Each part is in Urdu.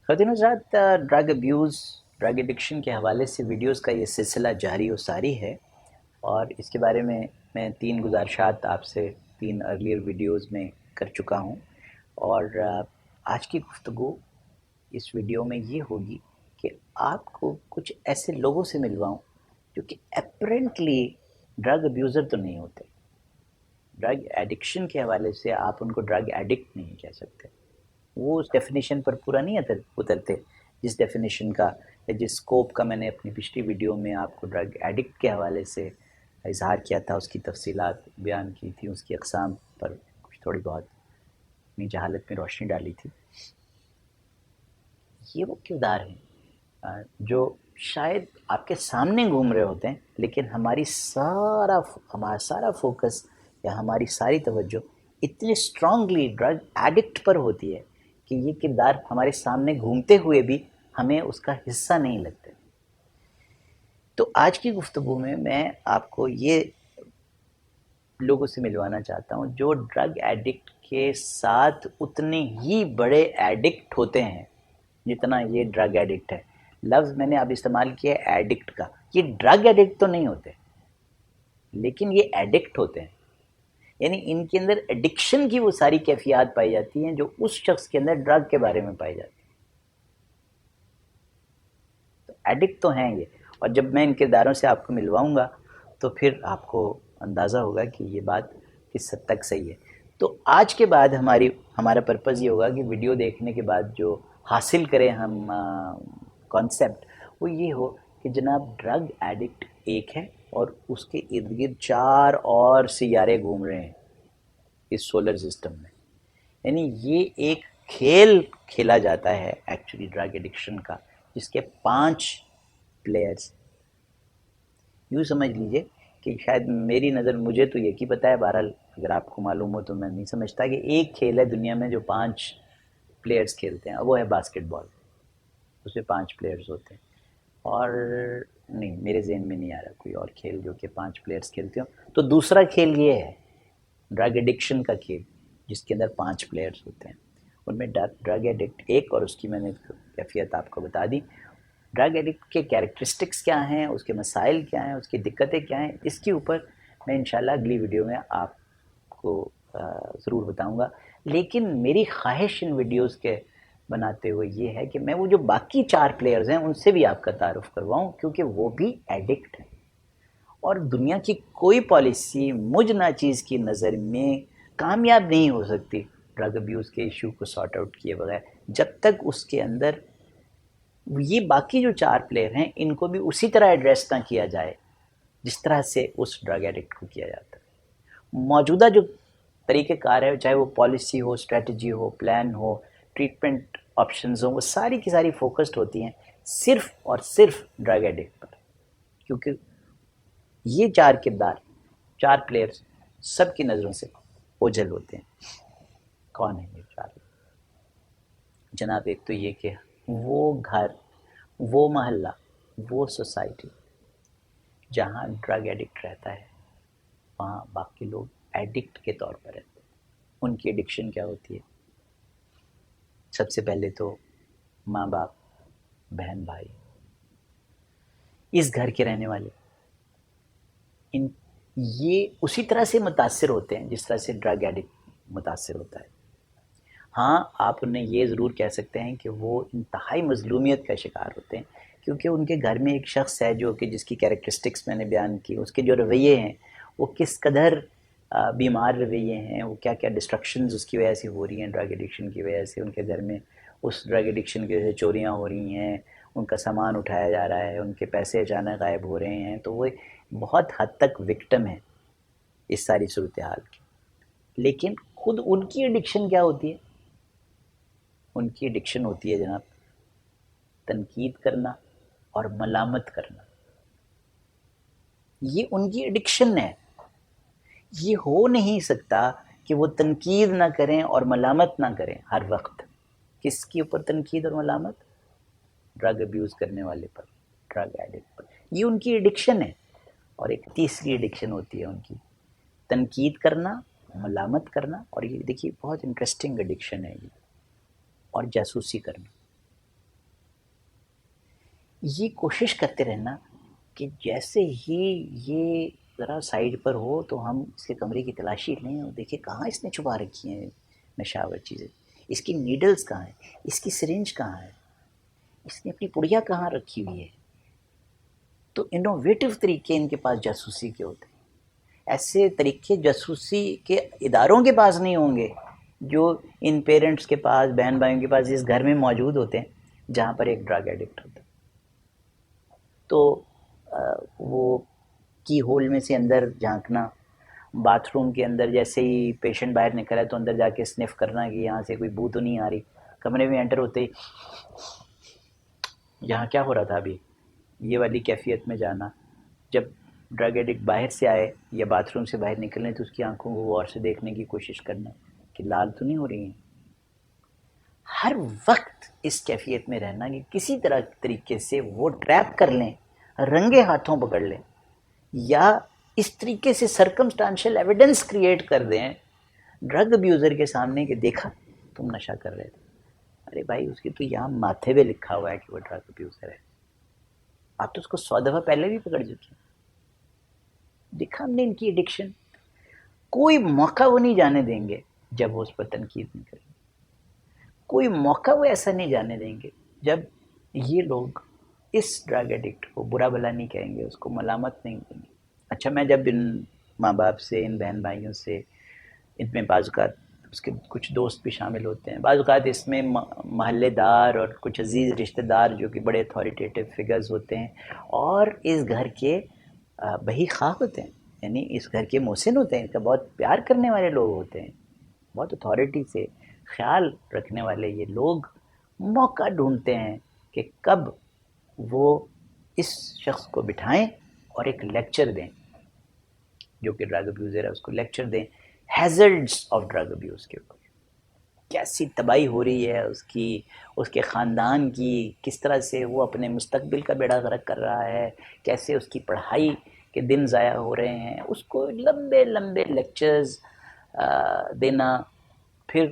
خواتین حضرات، ڈرگ ابیوز، ڈرگ ایڈکشن کے حوالے سے ویڈیوز کا یہ سلسلہ جاری و ساری ہے، اور اس کے بارے میں 3 گزارشات آپ سے 3 ارلیئر ویڈیوز میں کر چکا ہوں، اور آج کی گفتگو اس ویڈیو میں یہ ہوگی کہ آپ کو کچھ ایسے لوگوں سے ملواؤں جو کہ اپرنٹلی ڈرگ ابیوزر تو نہیں ہوتے. ڈرگ ایڈکشن کے حوالے سے آپ ان کو ڈرگ ایڈکٹ نہیں کہہ سکتے، وہ اس ڈیفینیشن پر پورا نہیں اترتے جس ڈیفینیشن کا یا جس اسکوپ کا میں نے اپنی پچھلی ویڈیو میں آپ کو ڈرگ ایڈکٹ کے حوالے سے اظہار کیا تھا، اس کی تفصیلات بیان کی تھی، اس کی اقسام پر کچھ تھوڑی بہت اپنی جہالت میں روشنی ڈالی تھی. یہ وہ کردار ہیں جو شاید آپ کے سامنے گھوم رہے ہوتے ہیں، لیکن ہمارا سارا فوکس یا ہماری ساری توجہ اتنی اسٹرانگلی ڈرگ ایڈکٹ پر ہوتی ہے کہ یہ کردار ہمارے سامنے گھومتے ہوئے بھی ہمیں اس کا حصہ نہیں لگتے. تو آج کی گفتگو میں آپ کو یہ لوگوں سے ملوانا چاہتا ہوں جو ڈرگ ایڈکٹ کے ساتھ اتنے ہی بڑے ایڈکٹ ہوتے ہیں جتنا یہ ڈرگ ایڈکٹ ہے. لفظ میں نے اب استعمال کیا ہے ایڈکٹ کا. یہ ڈرگ ایڈکٹ تو نہیں ہوتے، لیکن یہ ایڈکٹ ہوتے ہیں، یعنی ان کے اندر ایڈکشن کی وہ ساری کیفیات پائی جاتی ہیں جو اس شخص کے اندر ڈرگ کے بارے میں پائی جاتی ہیں. تو ایڈکٹ تو ہیں یہ، اور جب میں ان کرداروں سے آپ کو ملواؤں گا تو پھر آپ کو اندازہ ہوگا کہ یہ بات کس حد تک صحیح ہے. تو آج کے بعد ہمارا پرپز یہ ہوگا کہ ویڈیو دیکھنے کے بعد جو حاصل کریں ہم کانسیپٹ، وہ یہ ہو کہ جناب ڈرگ ایڈکٹ ایک ہے اور اس کے ارد گرد 4 اور سیارے گھوم رہے ہیں اس سولر سسٹم میں. یعنی یہ ایک کھیل کھیلا جاتا ہے ایکچولی ڈرگ ایڈکشن کا، جس کے 5 پلیئرز. یوں سمجھ لیجئے کہ شاید میری نظر، مجھے تو یقین پتہ ہے، بہرحال اگر آپ کو معلوم ہو تو میں نہیں سمجھتا کہ ایک کھیل ہے دنیا میں جو 5 پلیئرز کھیلتے ہیں، وہ ہے باسکٹ بال. اس میں 5 پلیئرز ہوتے ہیں، اور نہیں، میرے ذہن میں نہیں آ رہا کوئی اور کھیل جو کہ 5 پلیئرز کھیلتے ہوں. تو دوسرا کھیل یہ ہے ڈرگ ایڈکشن کا کھیل، جس کے اندر 5 پلیئرز ہوتے ہیں. ان میں ڈرگ ایڈکٹ ایک، اور اس کی میں نے کیفیت آپ کو بتا دی. ڈرگ ایڈکٹ کے کیریکٹرسٹکس کیا ہیں، اس کے مسائل کیا ہیں، اس کی دقتیں کیا ہیں، اس کے اوپر میں انشاءاللہ اگلی ویڈیو میں آپ کو ضرور بتاؤں گا. لیکن میری خواہش ان ویڈیوز کے بناتے ہوئے یہ ہے کہ میں وہ جو باقی 4 پلیئرز ہیں ان سے بھی آپ کا تعارف کرواؤں، کیونکہ وہ بھی ایڈکٹ ہیں. اور دنیا کی کوئی پالیسی مجھ ناچیز کی نظر میں کامیاب نہیں ہو سکتی ڈرگ ابیوز کے ایشو کو سارٹ آؤٹ کیے بغیر، جب تک اس کے اندر یہ باقی جو 4 پلیئر ہیں ان کو بھی اسی طرح ایڈریس نہ کیا جائے جس طرح سے اس ڈرگ ایڈکٹ کو کیا جاتا ہے. موجودہ جو طریقہ کار ہے، چاہے وہ پالیسی ہو، اسٹریٹجی ہو، پلان ہو، ٹریٹمنٹ آپشنز ہوں، وہ ساری کی ساری فوکسڈ ہوتی ہیں صرف اور صرف ڈرگ ایڈکٹ پر. کیونکہ یہ 4 کردار، 4 پلیئرز سب کی نظروں سے اوجھل ہوتے ہیں. کون ہیں یہ 4؟ جناب ایک تو یہ کہ وہ گھر، وہ محلہ، وہ سوسائٹی جہاں ڈرگ ایڈکٹ رہتا ہے، وہاں باقی لوگ ایڈکٹ کے طور پر رہتے ہیں. ان کی ایڈکشن کیا ہوتی ہے؟ سب سے پہلے تو ماں باپ، بہن بھائی، اس گھر کے رہنے والے، یہ اسی طرح سے متاثر ہوتے ہیں جس طرح سے ڈرگ ایڈکٹ متاثر ہوتا ہے. ہاں، آپ انہیں یہ ضرور کہہ سکتے ہیں کہ وہ انتہائی مظلومیت کا شکار ہوتے ہیں، کیونکہ ان کے گھر میں ایک شخص ہے جو کہ جس کی کیریکٹرسٹکس میں نے بیان کی، اس کے جو رویے ہیں وہ کس قدر بیمار رویے ہیں، وہ کیا کیا ڈسٹرکشنز اس کی وجہ سے ہو رہی ہیں ڈرگ ایڈکشن کی وجہ سے. ان کے گھر میں اس ڈرگ ایڈکشن کی وجہ سے چوریاں ہو رہی ہیں، ان کا سامان اٹھایا جا رہا ہے، ان کے پیسے اچانک غائب ہو رہے ہیں. تو وہ بہت حد تک وکٹم ہے اس ساری صورتحال کی. لیکن خود ان کی ایڈکشن کیا ہوتی ہے؟ ان کی ایڈکشن ہوتی ہے جناب تنقید کرنا اور ملامت کرنا. یہ ان کی ایڈکشن ہے. یہ ہو نہیں سکتا کہ وہ تنقید نہ کریں اور ملامت نہ کریں ہر وقت. کس کے اوپر تنقید اور ملامت؟ ڈرگ ابیوز کرنے والے پر، ڈرگ ایڈکٹ پر. یہ ان کی ایڈکشن ہے. اور ایک تیسری ایڈکشن ہوتی ہے ان کی تنقید کرنا، ملامت کرنا، اور یہ دیکھیے بہت انٹرسٹنگ ایڈکشن ہے یہ، اور جاسوسی کرنا. یہ کوشش کرتے رہنا کہ جیسے ہی یہ ذرا سائڈ پر ہو تو ہم اس کے کمرے کی تلاشی لیں اور دیکھیں کہاں اس نے چھپا رکھی ہیں نشاور چیزیں، اس کی نیڈلز کہاں ہیں، اس کی سرنج کہاں ہے، اس نے اپنی پڑیا کہاں رکھی ہوئی ہے. تو انوویٹو طریقے ان کے پاس جاسوسی کے ہوتے ہیں. ایسے طریقے جاسوسی کے اداروں کے پاس نہیں ہوں گے جو ان پیرنٹس کے پاس، بہن بھائیوں کے پاس اس گھر میں موجود ہوتے ہیں جہاں پر ایک ڈرگ ایڈکٹ ہوتا ہے. تو وہ کی ہول میں سے اندر جھانکنا، باتھ روم کے اندر جیسے ہی پیشنٹ باہر نکلا ہے تو اندر جا کے سنف کرنا کہ یہاں سے کوئی بو تو نہیں آ رہی، کمرے میں انٹر ہوتے ہی یہاں کیا ہو رہا تھا ابھی، یہ والی کیفیت میں جانا. جب ڈرگ ایڈکٹ باہر سے آئے یا باتھ روم سے باہر نکلنے تو اس کی آنکھوں کو غور سے دیکھنے کی کوشش کرنا کہ لال تو نہیں ہو رہی ہیں. ہر وقت اس کیفیت میں رہنا کہ کسی طریقے سے وہ ٹریپ کر لیں، رنگے ہاتھوں پکڑ لیں، یا اس طریقے سے سرکمسٹانشل ایویڈنس کریٹ کر دیں ڈرگ ابیوزر کے سامنے کہ دیکھا تم نشہ کر رہے تھے. ارے بھائی اس کی تو یہاں ماتھے پہ لکھا ہوا ہے کہ وہ ڈرگ ابیوزر ہے، آپ تو اس کو 100 دفعہ پہلے بھی پکڑ چکے ہیں. دیکھا ہم نے ان کی ایڈکشن. کوئی موقع وہ نہیں جانے دیں گے جب وہ اس پر تنقید نہیں کریں گے، کوئی موقع وہ ایسا نہیں جانے دیں گے جب یہ لوگ اس ڈرگ ایڈکٹ کو برا بھلا نہیں کہیں گے، اس کو ملامت نہیں دیں گے. اچھا میں جب ان ماں باپ سے، ان بہن بھائیوں سے، ان میں بعض اوقات اس کے کچھ دوست بھی شامل ہوتے ہیں، بعض اوقات اس میں محلے دار اور کچھ عزیز رشتہ دار جو کہ بڑے اتھارٹیٹیو فگرز ہوتے ہیں اور اس گھر کے بہی خواہ ہوتے ہیں، یعنی اس گھر کے محسن ہوتے ہیں، ان کا بہت پیار کرنے والے لوگ ہوتے ہیں، بہت اتھارٹی سے خیال رکھنے والے یہ لوگ موقع ڈھونڈتے ہیں کہ کب وہ اس شخص کو بٹھائیں اور ایک لیکچر دیں، جو کہ ڈرگ ابیوزر ہے اس کو لیکچر دیں ہیزرڈز آف ڈرگ ابیوز کے اوپر، کیسی تباہی ہو رہی ہے اس کی، اس کے خاندان کی، کس طرح سے وہ اپنے مستقبل کا بیڑا غرق کر رہا ہے، کیسے اس کی پڑھائی کے دن ضائع ہو رہے ہیں، اس کو لمبے لمبے لیکچرز دینا. پھر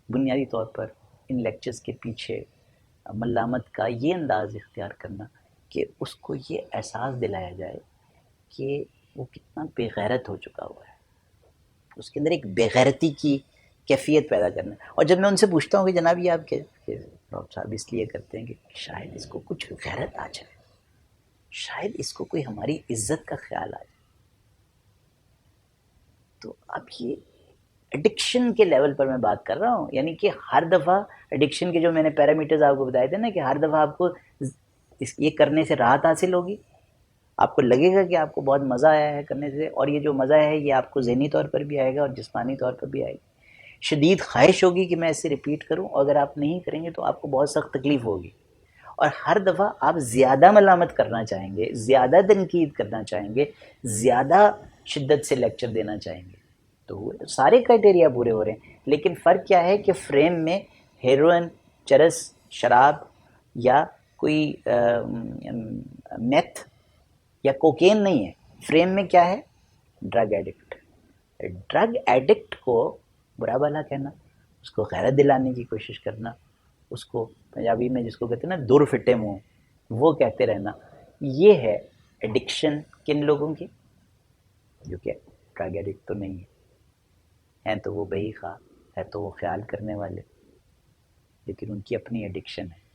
بنیادی طور پر ان لیکچرز کے پیچھے ملامت کا یہ انداز اختیار کرنا کہ اس کو یہ احساس دلایا جائے کہ وہ کتنا بے غیرت ہو چکا ہوا ہے، اس کے اندر ایک بے غیرتی کی کیفیت پیدا کرنا. اور جب میں ان سے پوچھتا ہوں کہ جناب یہ آپ کہ ڈاکٹر صاحب اس لیے کرتے ہیں کہ شاید اس کو کچھ غیرت آ جائے، شاید اس کو کوئی ہماری عزت کا خیال آ جائے. تو اب یہ ایڈکشن کے لیول پر میں بات کر رہا ہوں، یعنی کہ ہر دفعہ ایڈکشن کے جو میں نے پیرامیٹرز آپ کو بتائے تھے نا کہ ہر دفعہ آپ کو یہ کرنے سے راحت حاصل ہوگی، آپ کو لگے گا کہ آپ کو بہت مزہ آیا ہے کرنے سے، اور یہ جو مزہ ہے یہ آپ کو ذہنی طور پر بھی آئے گا اور جسمانی طور پر بھی آئے گا. شدید خواہش ہوگی کہ میں اسے ریپیٹ کروں، اور اگر آپ نہیں کریں گے تو آپ کو بہت سخت تکلیف ہوگی، اور ہر دفعہ آپ زیادہ ملامت کرنا چاہیں گے، زیادہ تنقید کرنا چاہیں گے، زیادہ شدت سے لیکچر دینا چاہیں گے. تو سارے کرائٹیریا پورے ہو رہے ہیں، لیکن فرق کیا ہے کہ فریم میں ہیروئن، چرس، شراب یا کوئی میتھ یا کوکین نہیں ہے. فریم میں کیا ہے؟ Drug addict. ڈرگ ایڈکٹ کو برا بھلا کہنا، اس کو غیرت دلانے کی کوشش کرنا، اس کو پنجابی میں جس کو کہتے ہیں نا دور فٹے منہ، وہ کہتے رہنا، یہ ہے ایڈکشن کن لوگوں کی جو کہ ڈرگ ایڈکٹ تو نہیں ہیں تو وہ بہی خواہ ہے، تو وہ خیال کرنے والے، لیکن ان کی اپنی ایڈکشن ہے.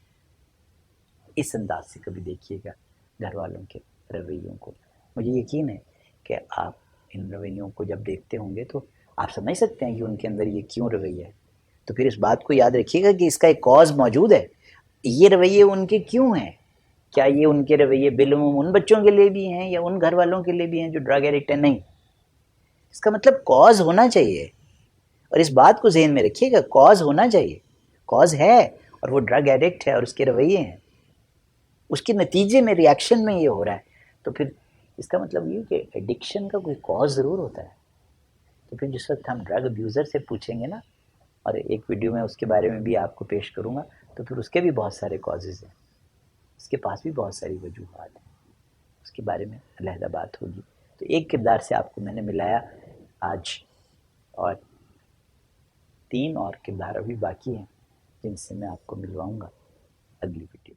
اس انداز سے کبھی دیکھیے گا گھر والوں کے رویوں کو. مجھے یقین ہے کہ آپ ان رویوں کو جب دیکھتے ہوں گے تو آپ سمجھ سکتے ہیں کہ ان کے اندر یہ کیوں رویہ ہے. تو پھر اس بات کو یاد رکھیے گا کہ اس کا ایک کاز موجود ہے. یہ رویے ان کے کیوں ہیں؟ کیا یہ ان کے رویے بالعموم ان بچوں کے لیے بھی ہیں یا ان گھر والوں کے لیے بھی ہیں جو ڈرگ ایڈکٹ ہیں؟ نہیں. اس کا مطلب کاز ہونا چاہیے، اور اس بات کو ذہن میں رکھیے گا، کاز ہونا چاہیے. کاز ہے اور وہ ڈرگ ایڈکٹ ہے اور اس کے رویے ہیں، اس کے نتیجے میں ریاکشن میں یہ ہو رہا ہے. تو پھر اس کا مطلب یہ کہ ایڈکشن کا کوئی کاز ضرور ہوتا ہے. تو پھر جس وقت ہم ڈرگ ابیوزر سے پوچھیں گے نا، اور ایک ویڈیو میں اس کے بارے میں بھی آپ کو پیش کروں گا، تو پھر اس کے بھی بہت سارے کازز ہیں، اس کے پاس بھی بہت ساری وجوہات ہیں، اس کے بارے میں علیحدہ بات ہوگی. تو ایک کردار سے آپ کو میں نے ملایا آج، اور 3 اور کردار ابھی باقی ہیں جن سے میں آپ کو ملواؤں گا اگلی ویڈیو.